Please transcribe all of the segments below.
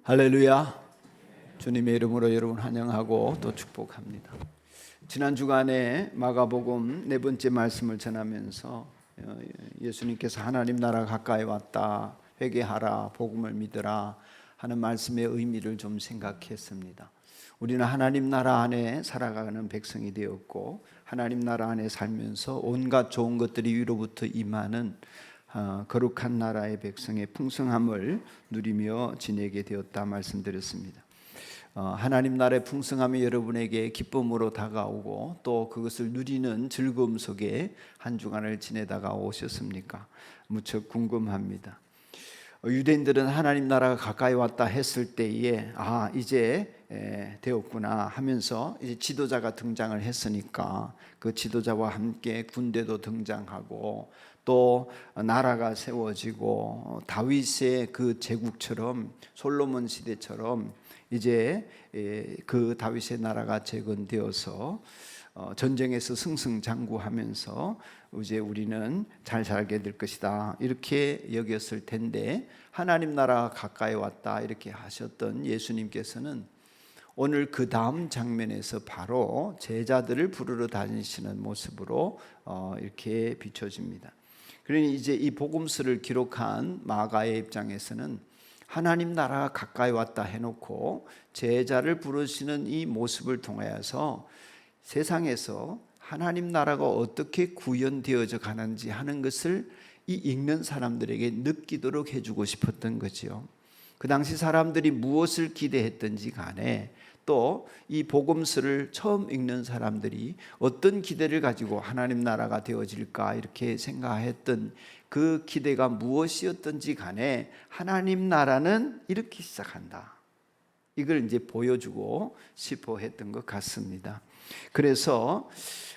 할렐루야. 주님의 이름으로 여러분 환영하고 또 축복합니다. 지난 주간에 마가복음 네 번째 말씀을 전하면서 예수님께서 하나님 나라가 가까이 왔다, 회개하라, 복음을 믿으라 하는 말씀의 의미를 좀 생각했습니다. 우리는 하나님 나라 안에 살아가는 백성이 되었고, 하나님 나라 안에 살면서 온갖 좋은 것들이 위로부터 임하는 거룩한 나라의 백성의 풍성함을 누리며 지내게 되었다 말씀드렸습니다. 하나님 나라의 풍성함이 여러분에게 기쁨으로 다가오고 또 그것을 누리는 즐거움 속에 한 주간을 지내다가 오셨습니까? 무척 궁금합니다. 유대인들은 하나님 나라가 가까이 왔다 했을 때에 이제 되었구나 하면서 이제 지도자가 등장을 했으니까 그 지도자와 함께 군대도 등장하고 또 나라가 세워지고 다윗의 그 제국처럼, 솔로몬 시대처럼 이제 그 다윗의 나라가 재건되어서 전쟁에서 승승장구하면서 이제 우리는 잘 살게 될 것이다 이렇게 여겼을 텐데, 하나님 나라가 가까이 왔다 이렇게 하셨던 예수님께서는 오늘 그 다음 장면에서 바로 제자들을 부르러 다니시는 모습으로 이렇게 비춰집니다. 그러니 이제 이 복음서를 기록한 마가의 입장에서는 하나님 나라가 가까이 왔다 해놓고 제자를 부르시는 이 모습을 통하여서 세상에서 하나님 나라가 어떻게 구현되어져 가는지 하는 것을 이 읽는 사람들에게 느끼도록 해주고 싶었던 거죠. 그 당시 사람들이 무엇을 기대했던지 간에 또 이 복음서를 처음 읽는 사람들이 어떤 기대를 가지고 하나님 나라가 되어질까 이렇게 생각했던 그 기대가 무엇이었던지 간에 하나님 나라는 이렇게 시작한다, 이걸 이제 보여주고 싶어 했던 것 같습니다. 그래서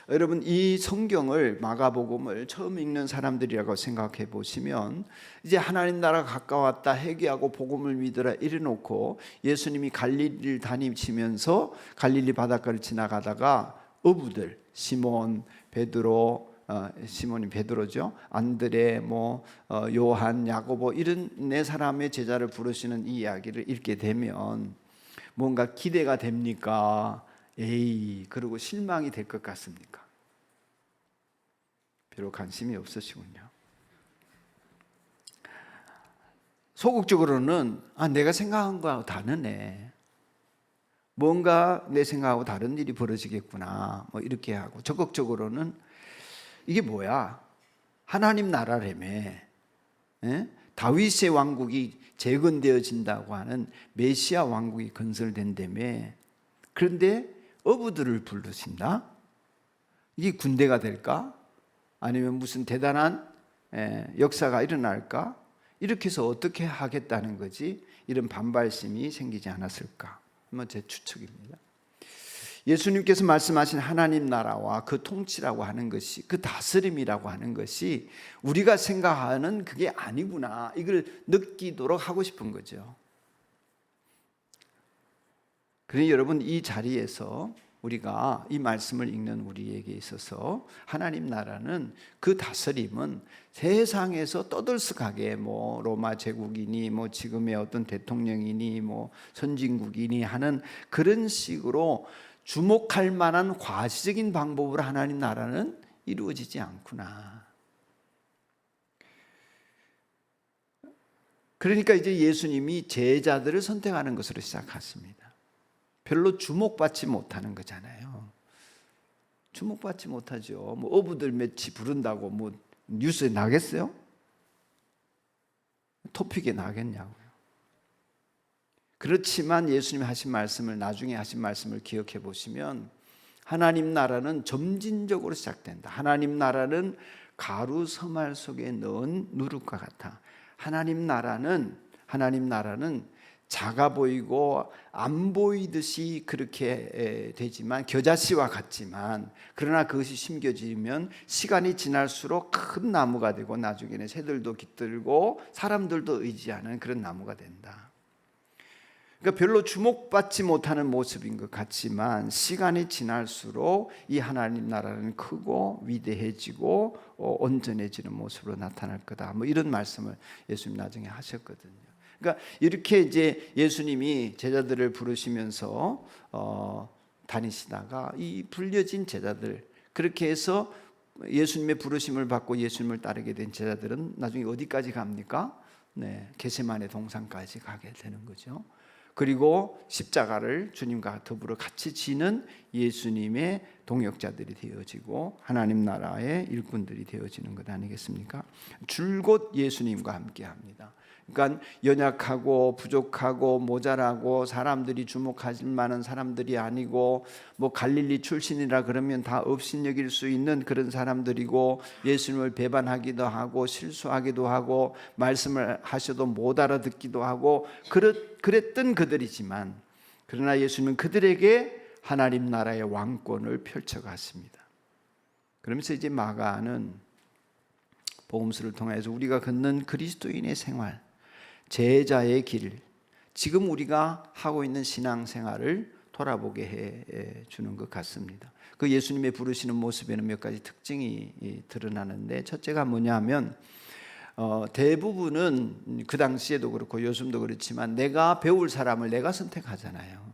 여러분, 이 성경을, 마가복음을 처음 읽는 사람들이라고 생각해 보시면 이제 하나님 나라가 가까웠다, 회개하고 복음을 믿으라 이래놓고 예수님이 갈릴리를 다니시면서 갈릴리 바닷가를 지나가다가 어부들, 시몬, 베드로, 시몬이 베드로죠, 안드레, 요한, 야고보 이런 네 사람의 제자를 부르시는 이 이야기를 읽게 되면 뭔가 기대가 됩니까? 그리고 실망이 될 것 같습니까? 별로 관심이 없으시군요. 소극적으로는 내가 생각한 거하고 다르네, 뭔가 내 생각하고 다른 일이 벌어지겠구나 이렇게 하고, 적극적으로는 이게 뭐야, 하나님 나라라며, 다윗의 왕국이 재건되어진다고 하는 메시아 왕국이 건설된다며, 그런데 어부들을 부르신다? 이게 군대가 될까? 아니면 무슨 대단한 역사가 일어날까? 이렇게 해서 어떻게 하겠다는 거지? 이런 반발심이 생기지 않았을까? 제 추측입니다. 예수님께서 말씀하신 하나님 나라와 그 통치라고 하는 것이, 그 다스림이라고 하는 것이 우리가 생각하는 그게 아니구나, 이걸 느끼도록 하고 싶은 거죠. 그러니 여러분, 이 자리에서 우리가 이 말씀을 읽는 우리에게 있어서 하나님 나라는, 그 다스림은 세상에서 떠들썩하게 로마 제국이니 지금의 어떤 대통령이니 선진국이니 하는 그런 식으로 주목할 만한 과시적인 방법으로 하나님 나라는 이루어지지 않구나. 그러니까 이제 예수님이 제자들을 선택하는 것으로 시작했습니다. 별로 주목받지 못하는 거잖아요. 주목받지 못하죠. 어부들 몇이 부른다고 뉴스에 나겠어요? 토픽에 나겠냐고요. 그렇지만 예수님이 하신 말씀을, 나중에 하신 말씀을 기억해 보시면 하나님 나라는 점진적으로 시작된다. 하나님 나라는 가루 서말 속에 넣은 누룩과 같아. 하나님 나라는 작아 보이고 안 보이듯이 그렇게 되지만, 겨자씨와 같지만, 그러나 그것이 심겨지면 시간이 지날수록 큰 나무가 되고 나중에는 새들도 깃들고 사람들도 의지하는 그런 나무가 된다. 그러니까 별로 주목받지 못하는 모습인 것 같지만 시간이 지날수록 이 하나님 나라는 크고 위대해지고 온전해지는 모습으로 나타날 거다, 이런 말씀을 예수님 나중에 하셨거든요. 그러니까 이렇게 이제 예수님이 제자들을 부르시면서 다니시다가 이 불려진 제자들, 그렇게 해서 예수님의 부르심을 받고 예수님을 따르게 된 제자들은 나중에 어디까지 갑니까? 겟세마네 동산까지 가게 되는 거죠. 그리고 십자가를 주님과 더불어 같이 지는 예수님의 동역자들이 되어지고 하나님 나라의 일꾼들이 되어지는 것 아니겠습니까? 줄곧 예수님과 함께 합니다. 그러니까 연약하고 부족하고 모자라고 사람들이 주목하실 만한 사람들이 아니고 뭐 갈릴리 출신이라 그러면 다 업신여길 수 있는 그런 사람들이고 예수님을 배반하기도 하고 실수하기도 하고 말씀을 하셔도 못 알아듣기도 하고 그랬던 그들이지만, 그러나 예수님은 그들에게 하나님 나라의 왕권을 펼쳐갔습니다. 그러면서 이제 마가는 복음서를 통해서 우리가 걷는 그리스도인의 생활, 제자의 길, 지금 우리가 하고 있는 신앙생활을 돌아보게 해 주는 것 같습니다. 그 예수님의 부르시는 모습에는 몇 가지 특징이 드러나는데, 첫째가 뭐냐면 대부분은 그 당시에도 그렇고 요즘도 그렇지만 내가 배울 사람을 내가 선택하잖아요.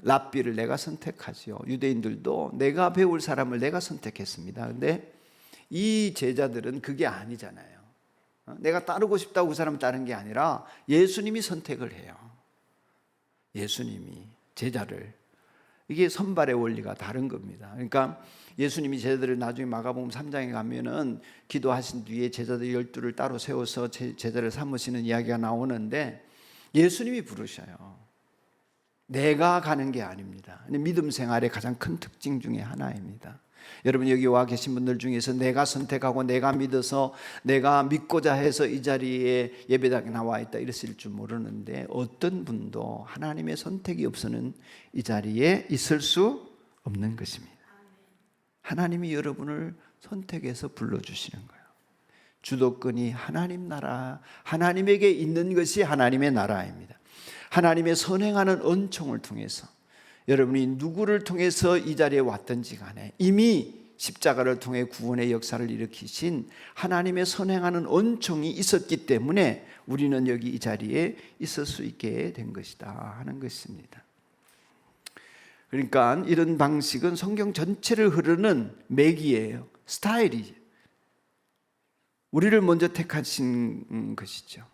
랍비를 내가 선택하지요. 유대인들도 내가 배울 사람을 내가 선택했습니다. 그런데 이 제자들은 그게 아니잖아요. 내가 따르고 싶다고 그 사람을 따른 게 아니라 예수님이 선택을 해요. 예수님이 제자를. 이게 선발의 원리가 다른 겁니다. 그러니까 예수님이 제자들을 나중에 마가복음 3장에 가면은 기도하신 뒤에 제자들 12를 따로 세워서 제자를 삼으시는 이야기가 나오는데 예수님이 부르셔요. 내가 가는 게 아닙니다. 믿음 생활의 가장 큰 특징 중에 하나입니다. 여러분 여기 와 계신 분들 중에서 내가 선택하고 내가 믿어서 내가 믿고자 해서 이 자리에 예배당에 나와 있다 이랬을 줄 모르는데, 어떤 분도 하나님의 선택이 없어는 이 자리에 있을 수 없는 것입니다. 하나님이 여러분을 선택해서 불러주시는 거예요. 주도권이 하나님 나라, 하나님에게 있는 것이 하나님의 나라입니다. 하나님의 선행하는 은총을 통해서 여러분이 누구를 통해서 이 자리에 왔든지 간에 이미 십자가를 통해 구원의 역사를 일으키신 하나님의 선행하는 은총이 있었기 때문에 우리는 여기 이 자리에 있을 수 있게 된 것이다 하는 것입니다. 그러니까 이런 방식은 성경 전체를 흐르는 맥이에요. 스타일이에요. 우리를 먼저 택하신 것이죠.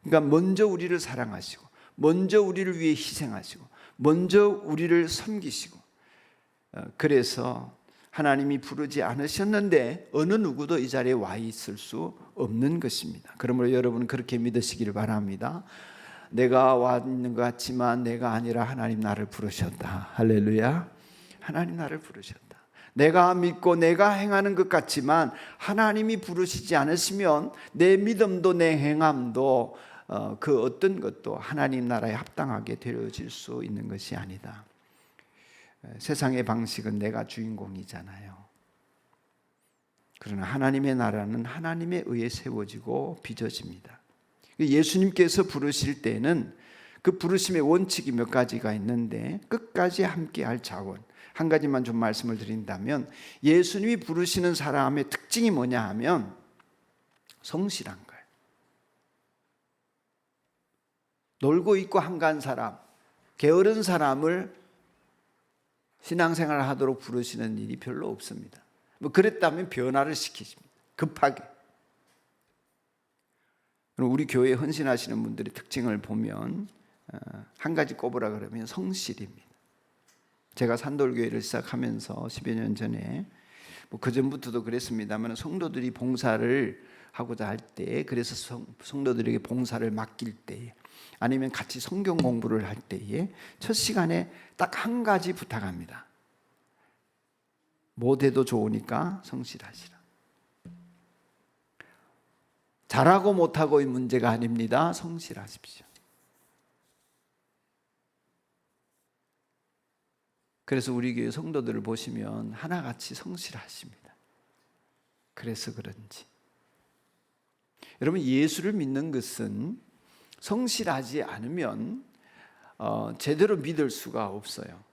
그러니까 먼저 우리를 사랑하시고 먼저 우리를 위해 희생하시고 먼저 우리를 섬기시고, 그래서 하나님이 부르지 않으셨는데 어느 누구도 이 자리에 와 있을 수 없는 것입니다. 그러므로 여러분 그렇게 믿으시기를 바랍니다. 내가 와 있는 것 같지만 내가 아니라 하나님 나를 부르셨다. 할렐루야. 하나님 나를 부르셨다. 내가 믿고 내가 행하는 것 같지만 하나님이 부르시지 않으시면 내 믿음도 내 행함도 그 어떤 것도 하나님 나라에 합당하게 되어질 수 있는 것이 아니다. 세상의 방식은 내가 주인공이잖아요. 그러나 하나님의 나라는 하나님에 의해 세워지고 빚어집니다. 예수님께서 부르실 때는 그 부르심의 원칙이 몇 가지가 있는데, 끝까지 함께할 자원, 한 가지만 좀 말씀을 드린다면 예수님이 부르시는 사람의 특징이 뭐냐 하면 성실한 거예요. 놀고 있고 한가한 사람, 게으른 사람을 신앙생활을 하도록 부르시는 일이 별로 없습니다. 뭐 그랬다면 변화를 시키십니다. 급하게. 우리 교회에 헌신하시는 분들의 특징을 보면 한 가지 꼽으라 그러면 성실입니다. 제가 산돌교회를 시작하면서 10여 년 전에 뭐 그전부터도 그랬습니다만 성도들이 봉사를 하고자 할 때, 그래서 성도들에게 봉사를 맡길 때에 아니면 같이 성경 공부를 할 때에 첫 시간에 딱 한 가지 부탁합니다. 못해도 좋으니까 성실하시라. 잘하고 못하고의 문제가 아닙니다. 성실하십시오. 그래서 우리 교회 성도들을 보시면 하나같이 성실하십니다. 그래서 그런지 여러분, 예수를 믿는 것은 성실하지 않으면 제대로 믿을 수가 없어요.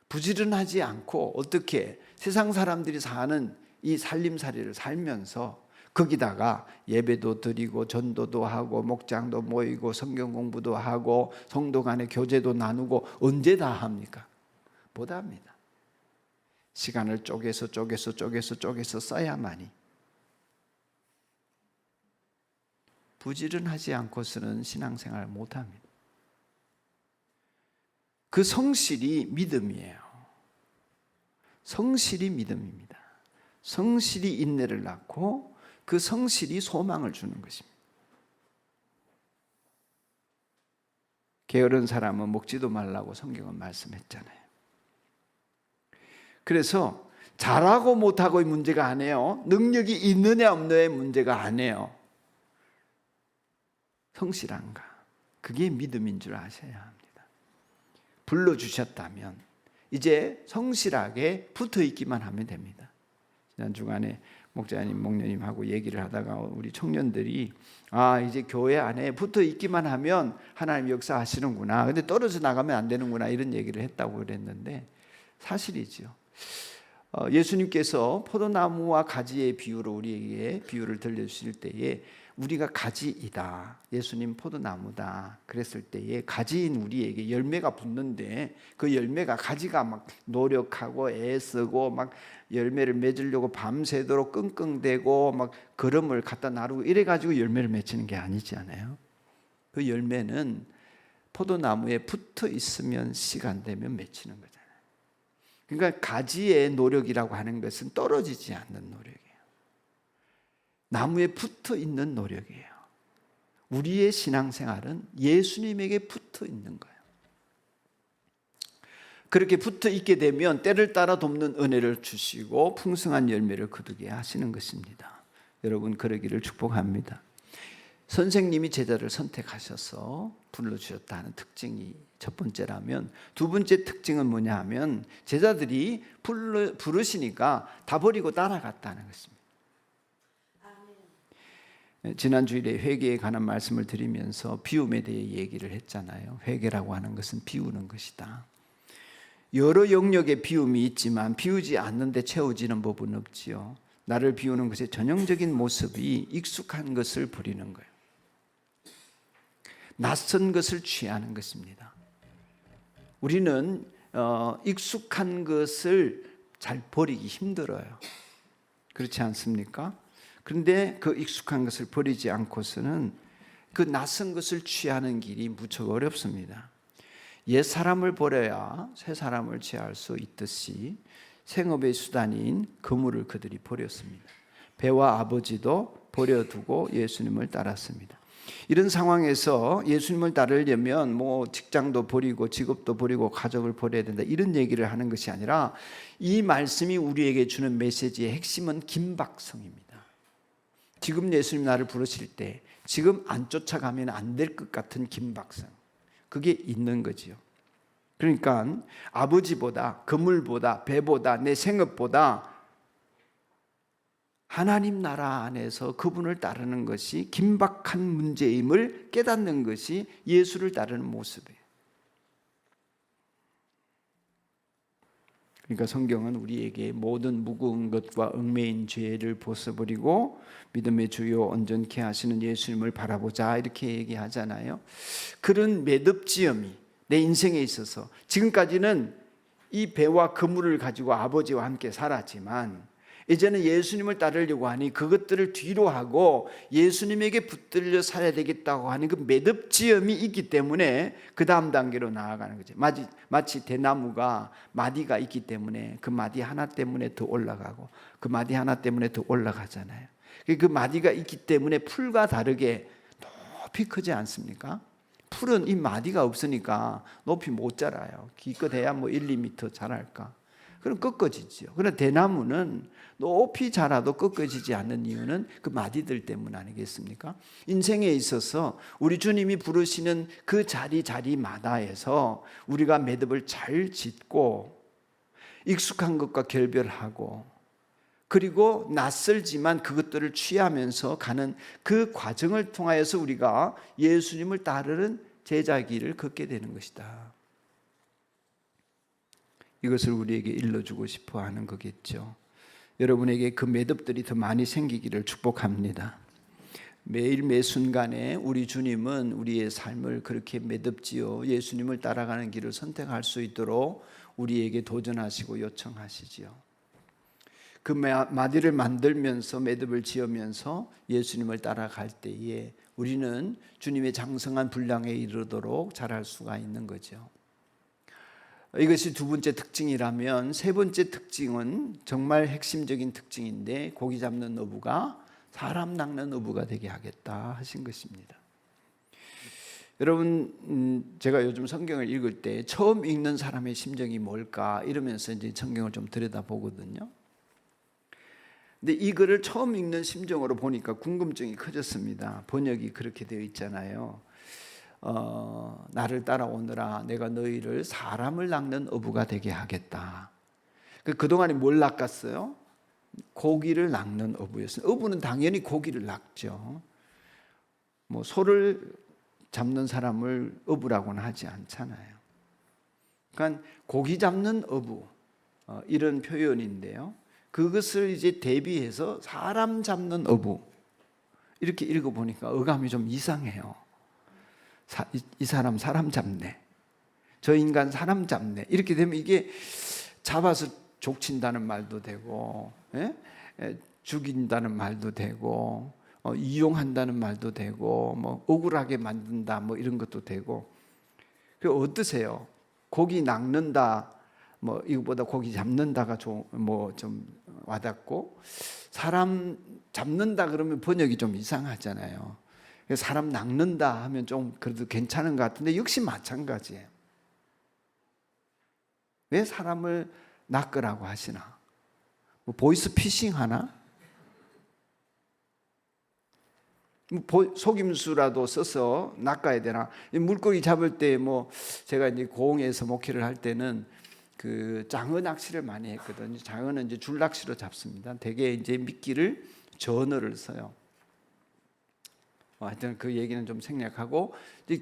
부지런하지 않고 어떻게 세상 사람들이 사는 이 살림살이를 살면서 거기다가 예배도 드리고 전도도 하고 목장도 모이고 성경 공부도 하고 성도 간의 교제도 나누고 언제 다 합니까? 못 합니다. 시간을 쪼개서 써야만이. 부지런하지 않고서는 신앙생활을 못 합니다. 그 성실이 믿음이에요. 성실이 믿음입니다. 성실이 인내를 낳고 그 성실이 소망을 주는 것입니다. 게으른 사람은 먹지도 말라고 성경은 말씀했잖아요. 그래서 잘하고 못하고의 문제가 아니에요. 능력이 있느냐 없느냐의 문제가 아니에요. 성실한가? 그게 믿음인 줄 아셔야 합니다. 불러주셨다면 이제 성실하게 붙어있기만 하면 됩니다. 지난 주간에 목자님, 목녀님하고 얘기를 하다가 우리 청년들이 이제 교회 안에 붙어있기만 하면 하나님 역사하시는구나. 근데 떨어져 나가면 안 되는구나 이런 얘기를 했다고 그랬는데 사실이죠. 예수님께서 포도나무와 가지의 비유로 우리에게 비유를 들려주실 때에 우리가 가지이다, 예수님 포도나무다 그랬을 때에 가지인 우리에게 열매가 붙는데 그 열매가 가지가 막 노력하고 애쓰고 막 열매를 맺으려고 밤새도록 끙끙대고 막 거름을 갖다 나르고 이래가지고 열매를 맺히는 게 아니지 않아요? 그 열매는 포도나무에 붙어 있으면 시간 되면 맺히는 거잖아요. 그러니까 가지의 노력이라고 하는 것은 떨어지지 않는 노력이에요. 나무에 붙어 있는 노력이에요. 우리의 신앙생활은 예수님에게 붙어 있는 거예요. 그렇게 붙어 있게 되면 때를 따라 돕는 은혜를 주시고 풍성한 열매를 거두게 하시는 것입니다. 여러분 그러기를 축복합니다. 선생님이 제자를 선택하셔서 불러주셨다는 특징이 첫 번째라면, 두 번째 특징은 뭐냐 하면 제자들이 부르시니까 다 버리고 따라갔다는 것입니다. 지난 주일에 회개에 관한 말씀을 드리면서 비움에 대해 얘기를 했잖아요. 회개라고 하는 것은 비우는 것이다. 여러 영역의 비움이 있지만 비우지 않는데 채워지는 법은 없지요. 나를 비우는 것의 전형적인 모습이 익숙한 것을 버리는 거예요. 낯선 것을 취하는 것입니다. 우리는 익숙한 것을 잘 버리기 힘들어요. 그렇지 않습니까? 그런데 그 익숙한 것을 버리지 않고서는 그 낯선 것을 취하는 길이 무척 어렵습니다. 옛 사람을 버려야 새 사람을 취할 수 있듯이 생업의 수단인 그물을 그들이 버렸습니다. 배와 아버지도 버려두고 예수님을 따랐습니다. 이런 상황에서 예수님을 따르려면 직장도 버리고 직업도 버리고 가족을 버려야 된다 이런 얘기를 하는 것이 아니라 이 말씀이 우리에게 주는 메시지의 핵심은 긴박성입니다. 지금 예수님 나를 부르실 때 지금 안 쫓아가면 안 될 것 같은 긴박성, 그게 있는 거지요. 그러니까 아버지보다 그물보다 배보다 내 생업보다 하나님 나라 안에서 그분을 따르는 것이 긴박한 문제임을 깨닫는 것이 예수를 따르는 모습이에요. 그러니까 성경은 우리에게 모든 무거운 것과 얽매인 죄를 벗어버리고 믿음의 주요 온전케 하시는 예수님을 바라보자 이렇게 얘기하잖아요. 그런 매듭지음이 내 인생에 있어서 지금까지는 이 배와 그물을 가지고 아버지와 함께 살았지만 이제는 예수님을 따르려고 하니 그것들을 뒤로 하고 예수님에게 붙들려 살아야 되겠다고 하는 그 매듭지음이 있기 때문에 그 다음 단계로 나아가는 거죠. 마치 대나무가 마디가 있기 때문에 그 마디 하나 때문에 더 올라가고 그 마디 하나 때문에 더 올라가잖아요. 그 마디가 있기 때문에 풀과 다르게 높이 크지 않습니까? 풀은 이 마디가 없으니까 높이 못 자라요. 기껏해야 1, 2m 자랄까? 그럼 꺾어지죠. 그러나 대나무는 높이 자라도 꺾어지지 않는 이유는 그 마디들 때문 아니겠습니까? 인생에 있어서 우리 주님이 부르시는 그 자리마다에서 우리가 매듭을 잘 짓고 익숙한 것과 결별하고 그리고 낯설지만 그것들을 취하면서 가는 그 과정을 통하여서 우리가 예수님을 따르는 제자길을 걷게 되는 것이다. 이것을 우리에게 일러주고 싶어 하는 거겠죠. 여러분에게 그 매듭들이 더 많이 생기기를 축복합니다. 매일 매 순간에 우리 주님은 우리의 삶을 그렇게 매듭지어 예수님을 따라가는 길을 선택할 수 있도록 우리에게 도전하시고 요청하시지요. 그 마디를 만들면서 매듭을 지으면서 예수님을 따라갈 때에 우리는 주님의 장성한 분량에 이르도록 자랄 수가 있는 거죠. 이것이 두 번째 특징이라면, 세 번째 특징은 정말 핵심적인 특징인데, 고기 잡는 어부가 사람 낚는 어부가 되게 하겠다 하신 것입니다. 여러분, 제가 요즘 성경을 읽을 때 처음 읽는 사람의 심정이 뭘까 이러면서 이제 성경을 좀 들여다보거든요. 근데 이 글을 처음 읽는 심정으로 보니까 궁금증이 커졌습니다. 번역이 그렇게 되어 있잖아요. 나를 따라오너라, 내가 너희를 사람을 낚는 어부가 되게 하겠다. 그동안에 뭘 낚았어요? 고기를 낚는 어부였어요. 어부는 당연히 고기를 낚죠. 뭐 소를 잡는 사람을 어부라고는 하지 않잖아요. 그러니까 고기 잡는 어부, 이런 표현인데요. 그것을 이제 대비해서 사람 잡는 어부, 이렇게 읽어보니까 어감이 좀 이상해요. 이 사람 사람 잡네, 저 인간 사람 잡네, 이렇게 되면 이게 잡아서 족친다는 말도 되고, 죽인다는 말도 되고, 이용한다는 말도 되고, 뭐 억울하게 만든다, 뭐 이런 것도 되고. 그 어떠세요? 고기 낚는다, 뭐 이거보다 고기 잡는다가 좀 와닿고, 사람 잡는다 그러면 번역이 좀 이상하잖아요. 사람 낚는다 하면 좀 그래도 괜찮은 것 같은데, 역시 마찬가지예요. 왜 사람을 낚으라고 하시나? 뭐 보이스 피싱 하나? 속임수라도 써서 낚아야 되나? 물고기 잡을 때 뭐 제가 이제 고흥에서 목회를 할 때는 그 장어 낚시를 많이 했거든요. 장어는 이제 줄 낚시로 잡습니다. 대개 이제 미끼를 전어를 써요. 하여튼 그 얘기는 좀 생략하고,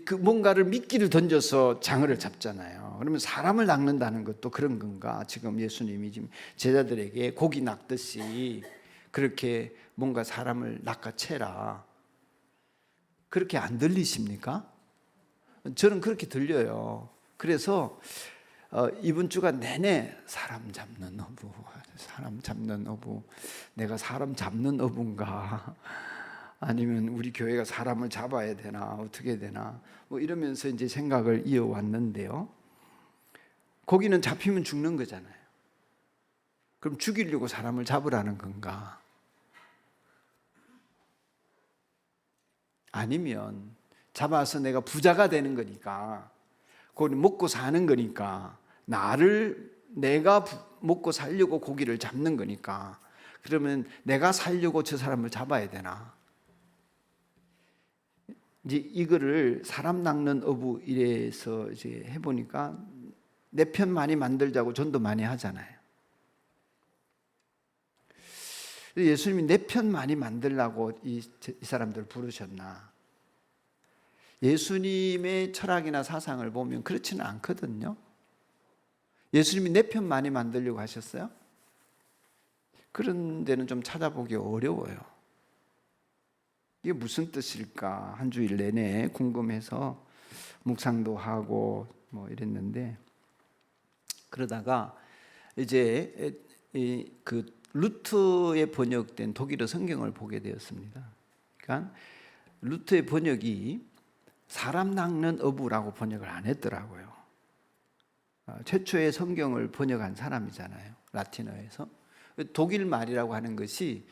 그 뭔가를 미끼를 던져서 장어를 잡잖아요. 그러면 사람을 낚는다는 것도 그런 건가? 지금 예수님이 지금 제자들에게 고기 낚듯이 그렇게 뭔가 사람을 낚아채라, 그렇게 안 들리십니까? 저는 그렇게 들려요. 그래서 이번 주가 내내 사람 잡는 어부, 사람 잡는 어부, 내가 사람 잡는 어부인가? 아니면 우리 교회가 사람을 잡아야 되나, 어떻게 되나, 뭐 이러면서 이제 생각을 이어왔는데요. 고기는 잡히면 죽는 거잖아요. 그럼 죽이려고 사람을 잡으라는 건가? 아니면 잡아서 내가 부자가 되는 거니까, 그걸 먹고 사는 거니까, 내가 먹고 살려고 고기를 잡는 거니까, 그러면 내가 살려고 저 사람을 잡아야 되나? 이제 이거를 사람 낚는 어부 이래서 이제 해보니까 내 편 많이 만들자고 전도 많이 하잖아요. 예수님이 내 편 많이 만들라고 이 사람들 부르셨나? 예수님의 철학이나 사상을 보면 그렇지는 않거든요. 예수님이 내 편 많이 만들려고 하셨어요? 그런 데는 좀 찾아보기 어려워요. 이게 무슨 뜻일까? 한 주일 내내 궁금해서 묵상도 하고 뭐 이랬는데, 그러다가 이제 그 루트에 번역된 독일어 성경을 보게 되었습니다. 그러니까 루트의 번역이 사람 낚는 어부라고 번역을 안 했더라고요. 최초의 성경을 번역한 사람이잖아요, 라틴어에서. 독일 말이라고 하는 것이,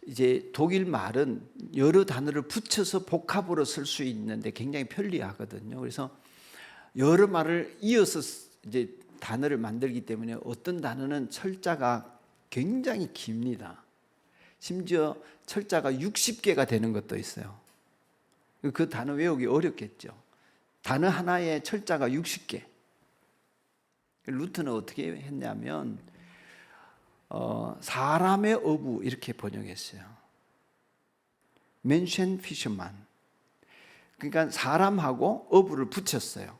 이제 독일 말은 여러 단어를 붙여서 복합으로 쓸 수 있는데 굉장히 편리하거든요. 그래서 여러 말을 이어서 이제 단어를 만들기 때문에 어떤 단어는 철자가 굉장히 깁니다. 심지어 철자가 60개가 되는 것도 있어요. 그 단어 외우기 어렵겠죠. 단어 하나에 철자가 60개. 루트는 어떻게 했냐면 사람의 어부 이렇게 번역했어요. Menschen Fisherman. 그러니까 사람하고 어부를 붙였어요.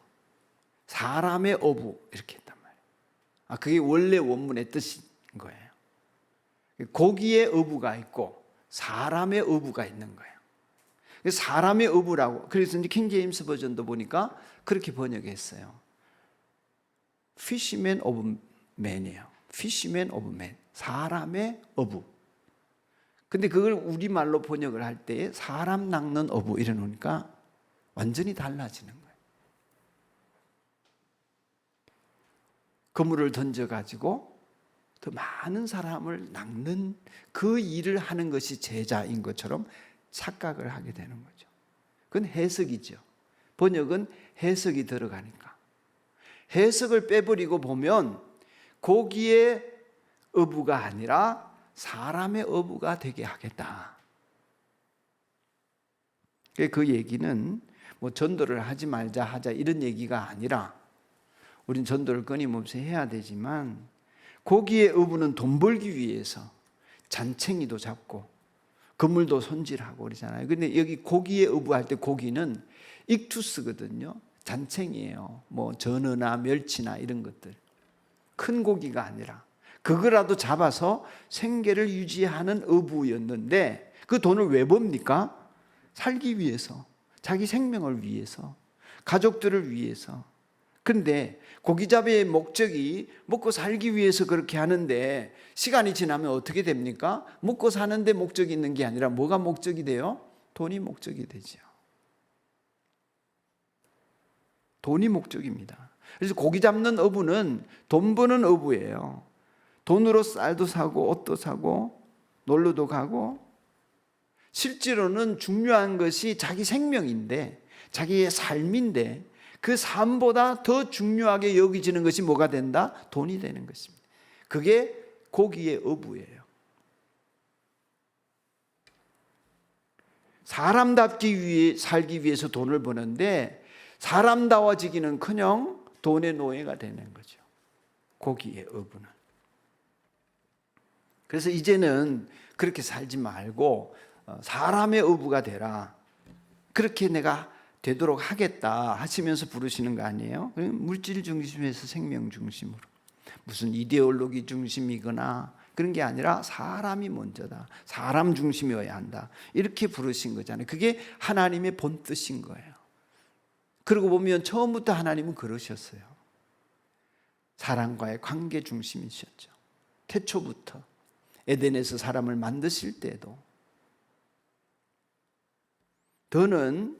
사람의 어부 이렇게 했단 말이에요. 그게 원래 원문의 뜻인 거예요. 고기의 어부가 있고 사람의 어부가 있는 거예요. 사람의 어부라고. 그래서 이제 킹 제임스 버전도 보니까 그렇게 번역했어요. Fisherman of man이에요. Fisherman of man. 사람의 어부. 근데 그걸 우리말로 번역을 할 때 사람 낚는 어부 이래 놓으니까 완전히 달라지는 거예요. 그물을 던져가지고 더 많은 사람을 낚는 그 일을 하는 것이 제자인 것처럼 착각을 하게 되는 거죠. 그건 해석이죠. 번역은 해석이 들어가니까. 해석을 빼버리고 보면 고기의 어부가 아니라 사람의 어부가 되게 하겠다. 그 얘기는 뭐 전도를 하지 말자 하자 이런 얘기가 아니라 우린 전도를 끊임없이 해야 되지만 고기의 어부는 돈 벌기 위해서 잔챙이도 잡고 그물도 손질하고 그러잖아요. 근데 여기 고기의 어부할 때 고기는 익투스거든요. 잔챙이에요. 뭐 전어나 멸치나 이런 것들. 큰 고기가 아니라 그거라도 잡아서 생계를 유지하는 어부였는데 그 돈을 왜 법니까? 살기 위해서, 자기 생명을 위해서, 가족들을 위해서. 그런데 고기잡이의 목적이 먹고 살기 위해서 그렇게 하는데 시간이 지나면 어떻게 됩니까? 먹고 사는데 목적이 있는 게 아니라 뭐가 목적이 돼요? 돈이 목적이 되죠. 돈이 목적입니다. 그래서 고기 잡는 어부는 돈 버는 어부예요. 돈으로 쌀도 사고 옷도 사고 놀러도 가고 실제로는 중요한 것이 자기 생명인데 자기의 삶인데 그 삶보다 더 중요하게 여기지는 것이 뭐가 된다? 돈이 되는 것입니다. 그게 고기의 어부예요. 사람답기 위해 살기 위해서 돈을 버는데 사람다워지기는커녕 돈의 노예가 되는 거죠. 고기의 어부는. 그래서 이제는 그렇게 살지 말고 사람의 어부가 되라. 그렇게 내가 되도록 하겠다 하시면서 부르시는 거 아니에요? 물질 중심에서 생명 중심으로. 무슨 이데올로기 중심이거나 그런 게 아니라 사람이 먼저다. 사람 중심이어야 한다. 이렇게 부르신 거잖아요. 그게 하나님의 본뜻인 거예요. 그러고 보면 처음부터 하나님은 그러셨어요. 사람과의 관계 중심이셨죠. 태초부터 에덴에서 사람을 만드실 때도 더는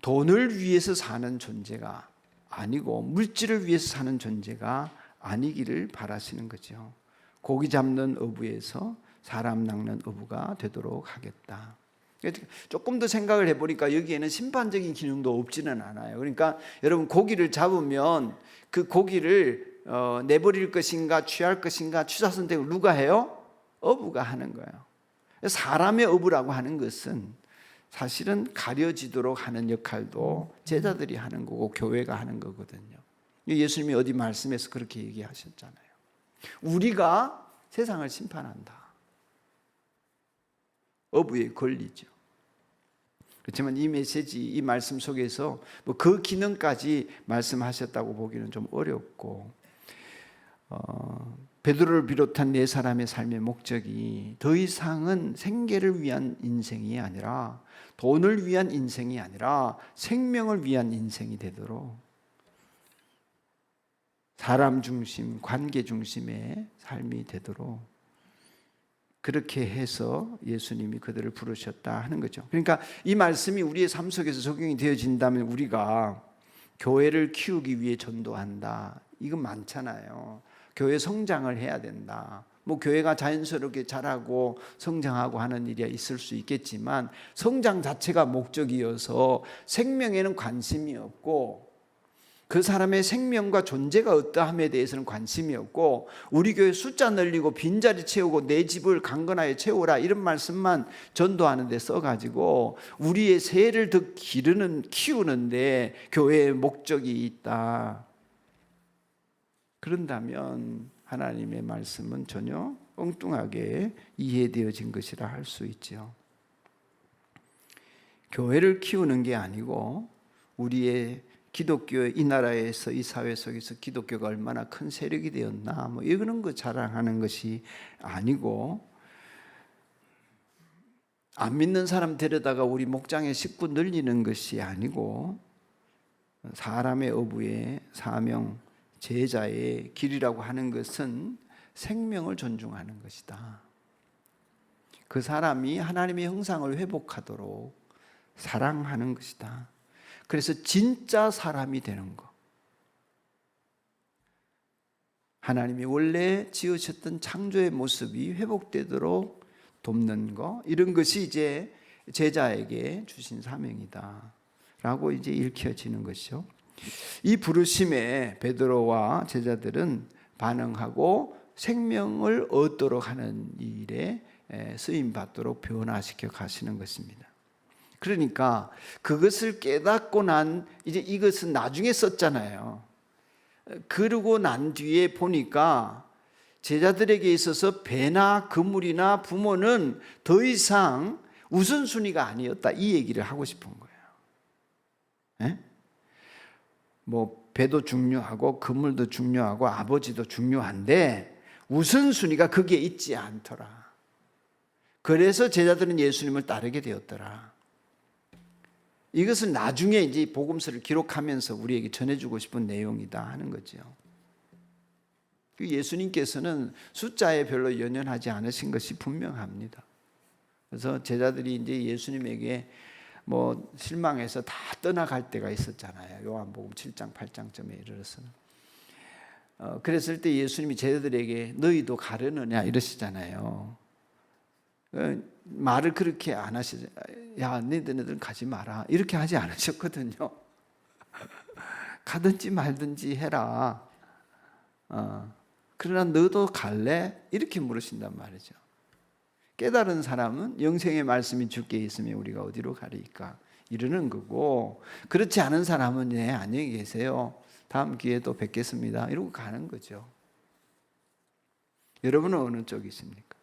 돈을 위해서 사는 존재가 아니고 물질을 위해서 사는 존재가 아니기를 바라시는 거죠. 고기 잡는 어부에서 사람 낚는 어부가 되도록 하겠다. 조금 더 생각을 해보니까 여기에는 심판적인 기능도 없지는 않아요. 그러니까 여러분 고기를 잡으면 그 고기를 내버릴 것인가 취할 것인가 취사 선택을 누가 해요? 어부가 하는 거예요. 사람의 어부라고 하는 것은 사실은 가려지도록 하는 역할도 제자들이 하는 거고 교회가 하는 거거든요. 예수님이 어디 말씀에서 그렇게 얘기하셨잖아요. 우리가 세상을 심판한다. 어부의 권리죠. 그렇지만 이 메시지, 이 말씀 속에서 뭐 그 기능까지 말씀하셨다고 보기는 좀 어렵고 베드로를 비롯한 네 사람의 삶의 목적이 더 이상은 생계를 위한 인생이 아니라 돈을 위한 인생이 아니라 생명을 위한 인생이 되도록 사람 중심, 관계 중심의 삶이 되도록 그렇게 해서 예수님이 그들을 부르셨다 하는 거죠. 그러니까 이 말씀이 우리의 삶 속에서 적용이 되어진다면 우리가 교회를 키우기 위해 전도한다. 이건 많잖아요. 교회 성장을 해야 된다. 뭐 교회가 자연스럽게 자라고 성장하고 하는 일이 있을 수 있겠지만 성장 자체가 목적이어서 생명에는 관심이 없고 그 사람의 생명과 존재가 어떠함에 대해서는 관심이 없고 우리 교회 숫자 늘리고 빈자리 채우고 내 집을 강건하게 채우라 이런 말씀만 전도하는 데 써가지고 우리의 세를 더 키우는데 교회의 목적이 있다. 그런다면 하나님의 말씀은 전혀 엉뚱하게 이해되어진 것이라 할 수 있죠. 교회를 키우는 게 아니고 우리의 기독교 이 나라에서 이 사회 속에서 기독교가 얼마나 큰 세력이 되었나 뭐 이런 거 자랑하는 것이 아니고, 안 믿는 사람 데려다가 우리 목장의 식구 늘리는 것이 아니고, 사람의 어부의 사명, 제자의 길이라고 하는 것은 생명을 존중하는 것이다. 그 사람이 하나님의 형상을 회복하도록 사랑하는 것이다. 그래서 진짜 사람이 되는 것, 하나님이 원래 지으셨던 창조의 모습이 회복되도록 돕는 것, 이런 것이 이제 제자에게 주신 사명이다 라고 이제 읽혀지는 것이죠. 이 부르심에 베드로와 제자들은 반응하고 생명을 얻도록 하는 일에 쓰임 받도록 변화시켜 가시는 것입니다. 그러니까 그것을 깨닫고 난, 이제 이것은 나중에 썼잖아요. 그러고 난 뒤에 보니까 제자들에게 있어서 배나 그물이나 부모는 더 이상 우선순위가 아니었다, 이 얘기를 하고 싶은 거예요. 예? 뭐 배도 중요하고 그물도 중요하고 아버지도 중요한데 우선순위가 거기에 있지 않더라. 그래서 제자들은 예수님을 따르게 되었더라. 이것은 나중에 이제 복음서를 기록하면서 우리에게 전해주고 싶은 내용이다 하는 거죠. 예수님께서는 숫자에 별로 연연하지 않으신 것이 분명합니다. 그래서 제자들이 이제 예수님에게 뭐 실망해서 다 떠나갈 때가 있었잖아요. 요한복음 7장 8장쯤에 이르러서는. 그랬을 때 예수님이 제자들에게 너희도 가려느냐 이러시잖아요. 말을 그렇게 안 하시죠. 야, 너희들은 가지 마라 이렇게 하지 않으셨거든요. 가든지 말든지 해라. 그러나 너도 갈래? 이렇게 물으신단 말이죠. 깨달은 사람은 영생의 말씀이 주께 있으면 우리가 어디로 가리까 이러는 거고, 그렇지 않은 사람은 네, 안녕히 계세요, 다음 기회에 또 뵙겠습니다 이러고 가는 거죠. 여러분은 어느 쪽이십니까?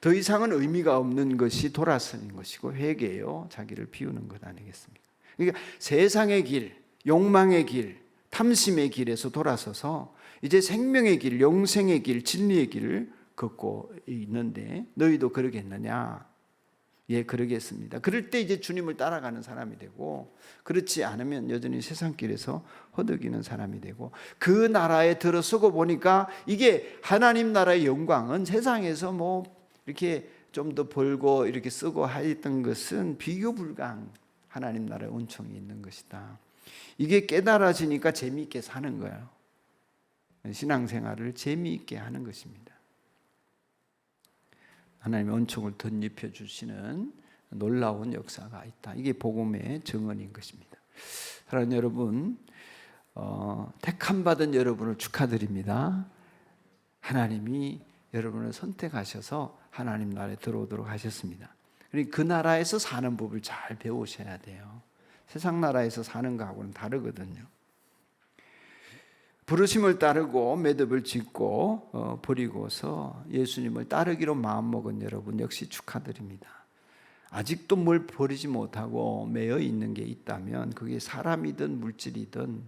더 이상은 의미가 없는 것이 돌아서는 것이고 회개요, 자기를 비우는 것 아니겠습니까? 그러니까 세상의 길, 욕망의 길, 탐심의 길에서 돌아서서 이제 생명의 길, 영생의 길, 진리의 길을 걷고 있는데 너희도 그러겠느냐? 예, 그러겠습니다. 그럴 때 이제 주님을 따라가는 사람이 되고, 그렇지 않으면 여전히 세상 길에서 허덕이는 사람이 되고, 그 나라에 들어서고 보니까 이게 하나님 나라의 영광은 세상에서 뭐 이렇게 좀 더 벌고 이렇게 쓰고 하였던 것은 비교 불가한 하나님 나라의 은총이 있는 것이다. 이게 깨달아지니까 재미있게 사는 거예요. 신앙생활을 재미있게 하는 것입니다. 하나님의 은총을 덧입혀 주시는 놀라운 역사가 있다. 이게 복음의 증언인 것입니다. 사랑하는 여러분, 택함 받은 여러분을 축하드립니다. 하나님이 여러분을 선택하셔서 하나님 나라에 들어오도록 하셨습니다. 그러니까 그 나라에서 사는 법을 잘 배우셔야 돼요. 세상 나라에서 사는 거하고는 다르거든요. 부르심을 따르고 매듭을 짓고 버리고서 예수님을 따르기로 마음먹은 여러분 역시 축하드립니다. 아직도 뭘 버리지 못하고 매여 있는 게 있다면 그게 사람이든 물질이든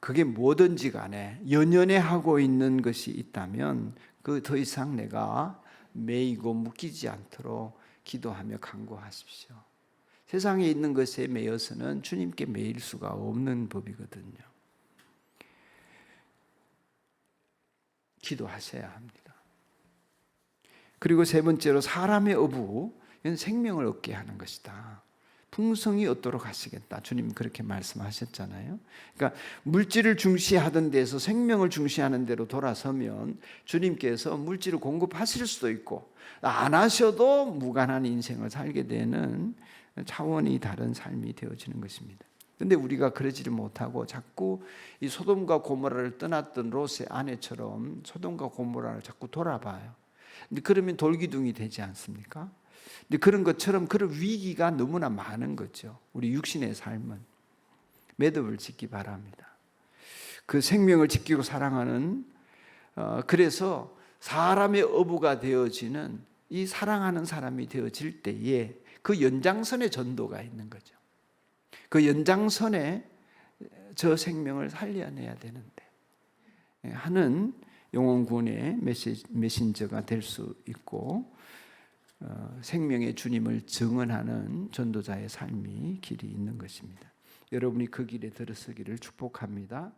그게 뭐든지 간에 연연해 하고 있는 것이 있다면 그 더 이상 내가 매이고 묶이지 않도록 기도하며 간구하십시오. 세상에 있는 것에 매여서는 주님께 매일 수가 없는 법이거든요. 기도하셔야 합니다. 그리고 세 번째로 사람의 어부, 이건 생명을 얻게 하는 것이다. 풍성히 얻도록 하시겠다. 주님 그렇게 말씀하셨잖아요. 그러니까 물질을 중시하던 데서 생명을 중시하는 데로 돌아서면 주님께서 물질을 공급하실 수도 있고 안 하셔도 무관한 인생을 살게 되는 차원이 다른 삶이 되어지는 것입니다. 그런데 우리가 그러지를 못하고 자꾸 이 소돔과 고모라를 떠났던 롯의 아내처럼 소돔과 고모라를 자꾸 돌아봐요. 근데 그러면 돌기둥이 되지 않습니까? 근데 그런 것처럼 그런 위기가 너무나 많은 거죠. 우리 육신의 삶은. 매듭을 짓기 바랍니다. 그 생명을 지키고 사랑하는, 그래서 사람의 어부가 되어지는 이 사랑하는 사람이 되어질 때에 그 연장선의 전도가 있는 거죠. 그 연장선에 저 생명을 살려내야 되는데 하는 영혼구원의 메신저가 될 수 있고 생명의 주님을 증언하는 전도자의 삶이 길이 있는 것입니다. 여러분이 그 길에 들어서기를 축복합니다.